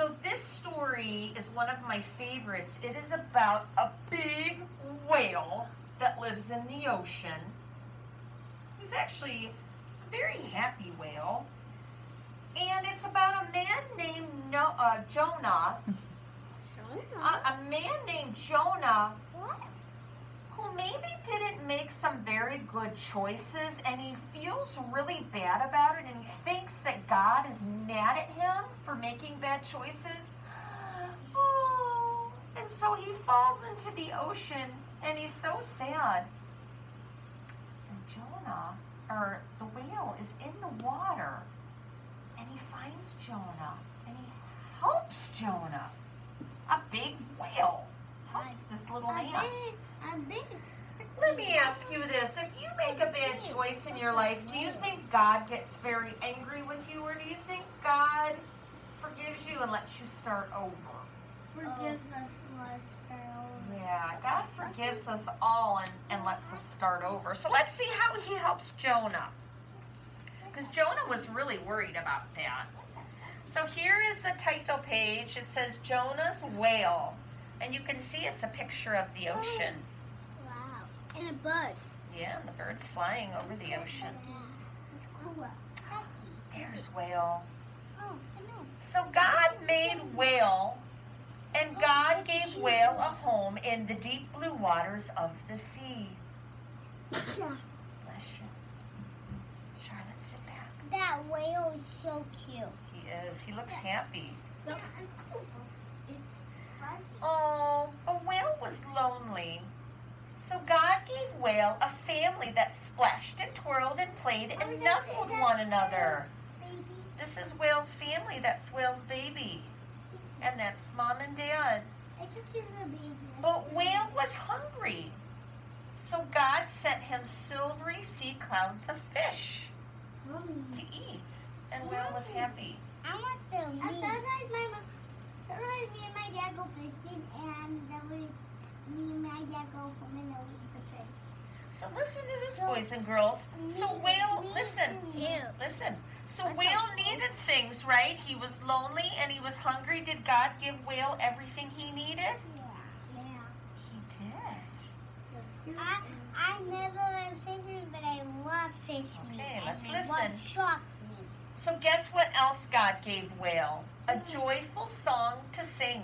So this story is one of my favorites. It is about a big whale that lives in the ocean. He's actually a very happy whale. And it's about a man named Jonah. A man named Jonah who maybe didn't make some very good choices, and he feels really bad about it, and he thinks that God is mad at him for making bad choices. Oh, and so he falls into the ocean, and he's so sad. And Jonah, or the whale, is in the water, and he finds Jonah, and he helps Jonah. A big whale helps this little man. Let me ask you this. If you make a bad choice in your life, do you think God gets very angry with you, or do you think God forgives you and lets you start over? Forgives us and lets us start over. Yeah, God forgives us all and lets us start over. So let's see how he helps Jonah. Because Jonah was really worried about that. So here is the title page. It says Jonah's Whale. And you can see it's a picture of the ocean. Wow. And the birds. Yeah, and the birds flying over the ocean. Cool. There's whale. Oh, I know. So God made whale, and God gave whale a home in the deep blue waters of the sea. Bless you. Charlotte, sit back. That whale is so cute. He is. He looks happy. Yeah, it's fuzzy. Oh, a whale was lonely. So God gave whale a family that splashed and twirled and played and nuzzled one another. Baby. This is whale's family. That's whale's baby. And that's mom and dad. I think he's a baby. But whale was hungry. So God sent him silvery sea clouds of fish to eat. And whale was happy. I want the meat. Sometimes me and my dad go fishing, and then me and my dad go home and then we eat the fish. So listen to this, boys and girls. So whale, listen. Listen. So whale needed things, right? He was lonely and he was hungry. Did God give whale everything he needed? Yeah. He did. I never went fishing, but I want fish meat. Okay, let's and I listen. want shark meat. So guess what else God gave whale? A joyful song to sing.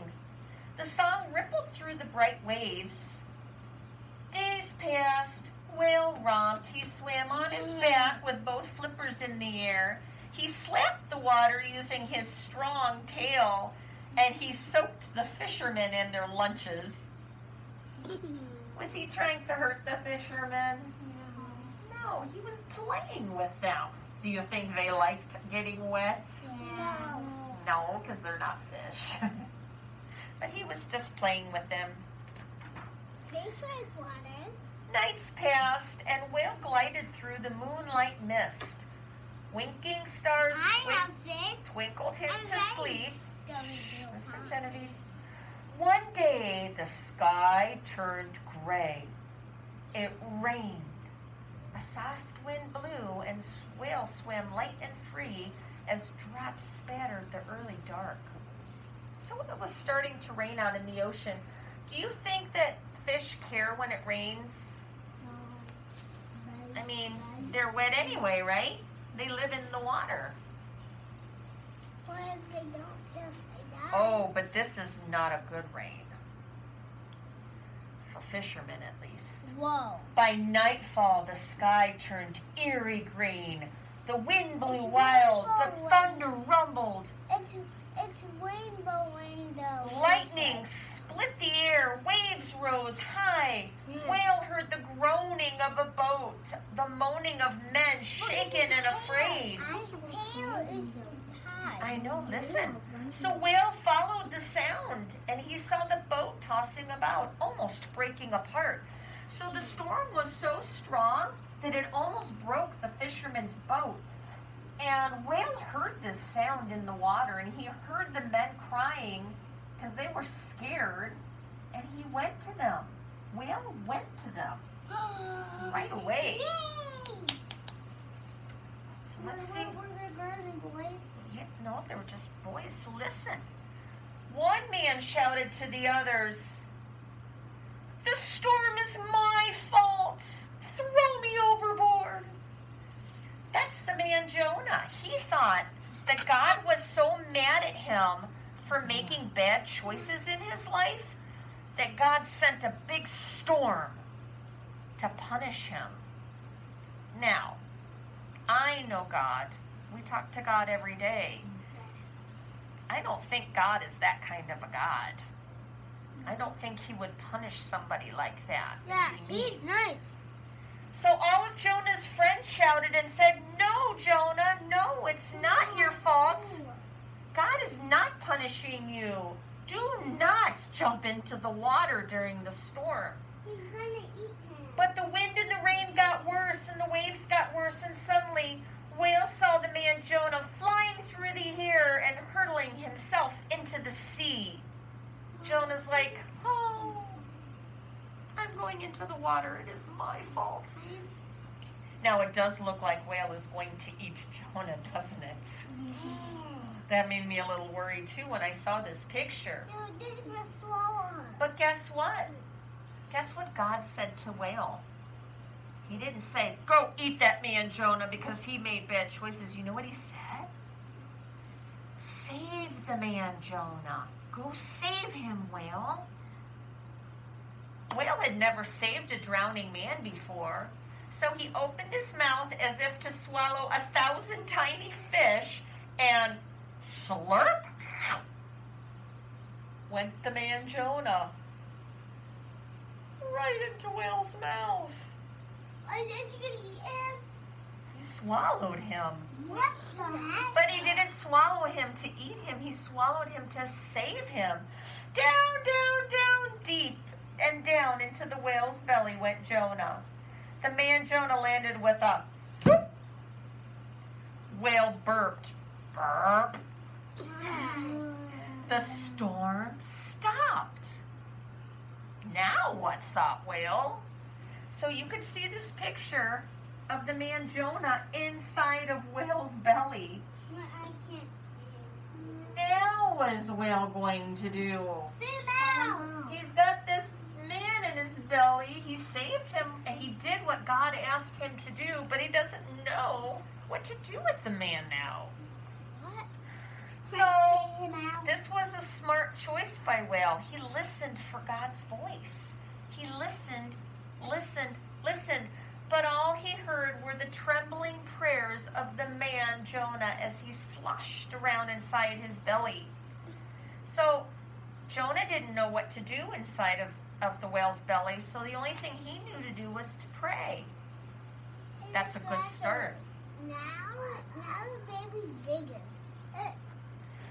The song rippled through the bright waves. Days passed. Whale romped. He swam on his back with both flippers in the air. He slapped the water using his strong tail, and he soaked the fishermen in their lunches. Was he trying to hurt the fishermen? No, he was playing with them. Do you think they liked getting wet? No. No, because they're not fish. But he was just playing with them. Fish like water. Nights passed, and whale glided through the moonlight mist. Winking stars twinkled him to sleep. Listen, Genevieve. One day, the sky turned gray. It rained. A soft wind blew, and whale swam light and free as drops spattered the early dark. So it was starting to rain out in the ocean. Do you think that fish care when it rains? I mean, they're wet anyway, right? They live in the water. What if they don't kiss my dad? Oh, but this is not a good rain. For fishermen, at least. Whoa. By nightfall, the sky turned eerie green. The wind blew wild. The thunder rumbled. It's rainbow window. Lightning split the air. Waves rose high. Whale heard the groaning of a boat, the moaning of men shaken and afraid. His tail is tied. I know, listen. So Whale followed the sound, and he saw the boat tossing about, almost breaking apart. So the storm was so strong that it almost broke the fisherman's boat. And Whale heard this sound in the water, and he heard the men crying because they were scared, and he went to them. Whale went to them right away. Yay! So let's see. Were there girls and boys? Yeah, no, they were just boys. So listen. One man shouted to the others, "The storm is my fault. Throw me overboard." That's the man Jonah. He thought that God was so mad at him for making bad choices in his life that God sent a big storm to punish him. Now, I know God. We talk to God every day. I don't think God is that kind of a God. I don't think he would punish somebody like that. Yeah, he's nice. So all of Jonah's friends shouted and said, "No, Jonah, no, it's not your fault. God is not punishing you. Do not jump into the water during the storm." He's gonna eat him. But the wind and the rain got worse and the waves got worse, and suddenly Whale saw the man Jonah flying through the air and hurtling himself into the sea. Jonah's like, "Oh, I'm going into the water. It is my fault." Now it does look like Whale is going to eat Jonah, doesn't it? That made me a little worried too when I saw this picture. Dude, this is gonna swallow her. But guess what? Guess what God said to Whale? He didn't say, "Go eat that man Jonah because he made bad choices." You know what he said? "Save the man Jonah. Go save him, Whale." Whale had never saved a drowning man before, so he opened his mouth as if to swallow 1,000 tiny fish, and slurp went the man Jonah right into Whale's mouth. Is he gonna eat him? He swallowed him. What the heck? But he didn't swallow him to eat him. He swallowed him to save him. Down, down, down, deep and down into the whale's belly went Jonah. The man Jonah landed with a boop. Whale burped. Burp. The storm stopped. Now what, thought Whale? So you can see this picture of the man Jonah inside of Whale's belly. But I can't see. Now what is Whale going to do? Spit him out. He's got this man in his belly. He saved him and he did what God asked him to do, but he doesn't know what to do with the man now. What? So Spit him out. this was a smart choice by Whale. He listened for God's voice. He listened, listened, but all he heard were the trembling prayers of the man Jonah as he sloshed around inside his belly. So Jonah didn't know what to do inside of the whale's belly, so the only thing he knew to do was to pray. That's a good start. Now the baby's bigger.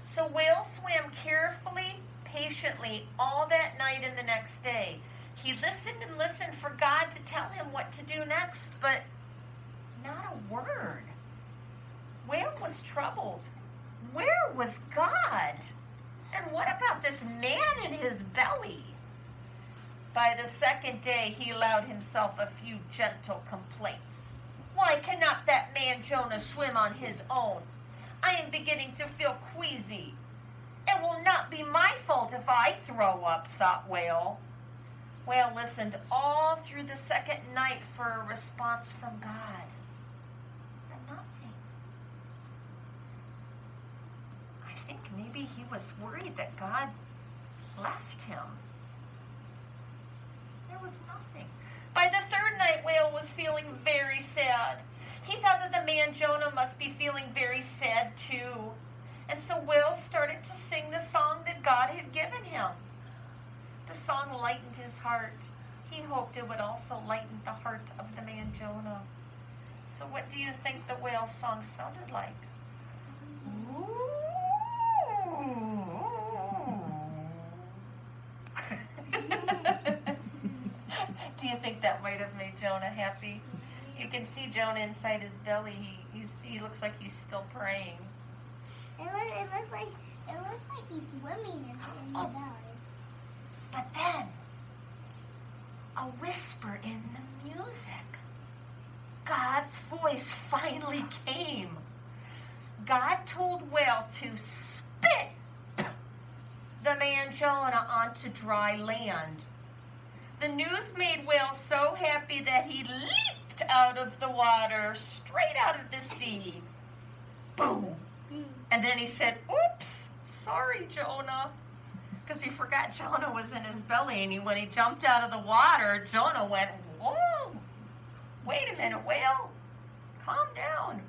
So Whale swam carefully, patiently, all that night and the next day. He listened and listened for God to tell him what to do next, but not a word. Whale was troubled. Where was God? And what about this man in his belly? By the second day, he allowed himself a few gentle complaints. "Why cannot that man Jonah swim on his own? I am beginning to feel queasy. It will not be my fault if I throw up," thought Whale. Whale listened all through the second night for a response from God. But nothing. I think maybe he was worried that God left him. There was nothing. By the third night, Whale was feeling very sad. He thought that the man Jonah must be feeling very sad too. And so Whale started to sing the song that God had given him. The song lightened his heart. He hoped it would also lighten the heart of the man Jonah. So what do you think the whale song sounded like? Do you think that might have made Jonah happy? You can see Jonah inside his belly. He looks like he's still praying. It looks like he's swimming in the belly. But then, a whisper in the music. God's voice finally came. God told Whale to spit the Jonah onto dry land. The news made Whale so happy that he leaped out of the water, straight out of the sea. Boom! And then he said, oops, sorry, Jonah. Because he forgot Jonah was in his belly, and when he jumped out of the water, Jonah went, whoa, wait a minute, Whale, calm down.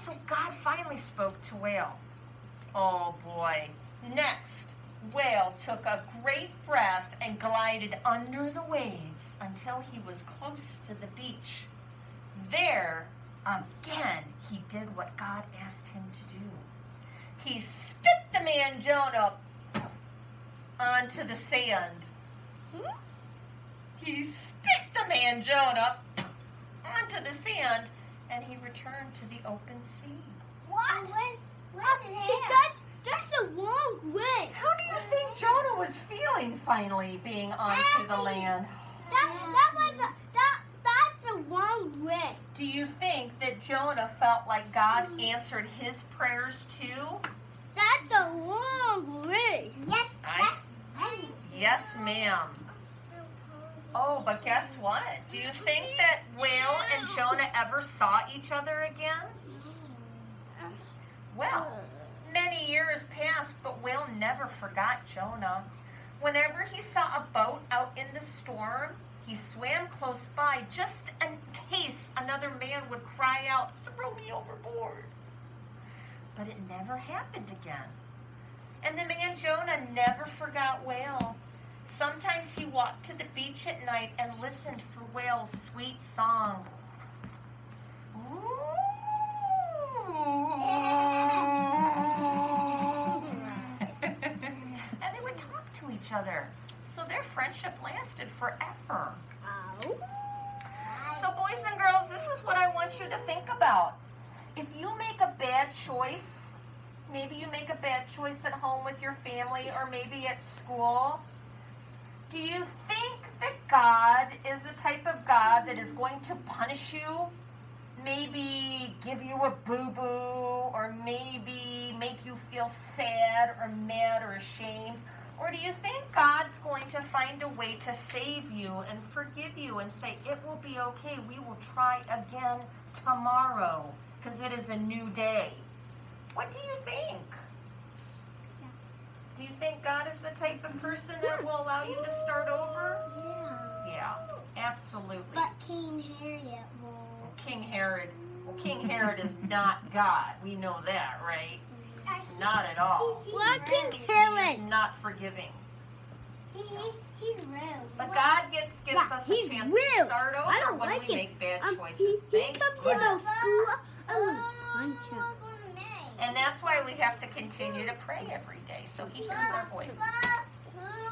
So God finally spoke to Whale. Oh boy. Next, Whale took a great breath and glided under the waves until he was close to the beach. There, again, he did what God asked him to do. He spit the man Jonah onto the sand. He spit the man Jonah onto the sand, and he returned to the open sea. What? That's a long way. How do you think Jonah was feeling finally being onto the land? That's a long way. Do you think that Jonah felt like God answered his prayers too? That's a long way. Yes. Yes, ma'am. Oh, but guess what? Do you think that Whale and Jonah ever saw each other again? Well, many years passed, but Whale never forgot Jonah. Whenever he saw a boat out in the storm, he swam close by just in case another man would cry out, throw me overboard. But it never happened again. And the man Jonah never forgot Whale. Sometimes he walked to the beach at night and listened for Whale's sweet song. And they would talk to each other. So their friendship lasted forever. So boys and girls, this is what I want you to think about. If you make a bad choice, maybe you make a bad choice at home with your family or maybe at school, do you think that God is the type of God that is going to punish you? Maybe give you a boo-boo, or maybe make you feel sad or mad or ashamed? Or do you think God's going to find a way to save you and forgive you and say, it will be okay, we will try again tomorrow, because it is a new day? What do you think? Do you think God is the type of person that will allow you to start over? Yeah, absolutely. But King Herod will. King Herod is not God. We know that, right? Not at all. King He Herod. is not forgiving. He's rude. But God gives us a chance to start I over don't when like we it. make bad He choices. comes Thank in the goodness. school. I want to punch him. And that's why we have to continue to pray every day, so He hears our voice.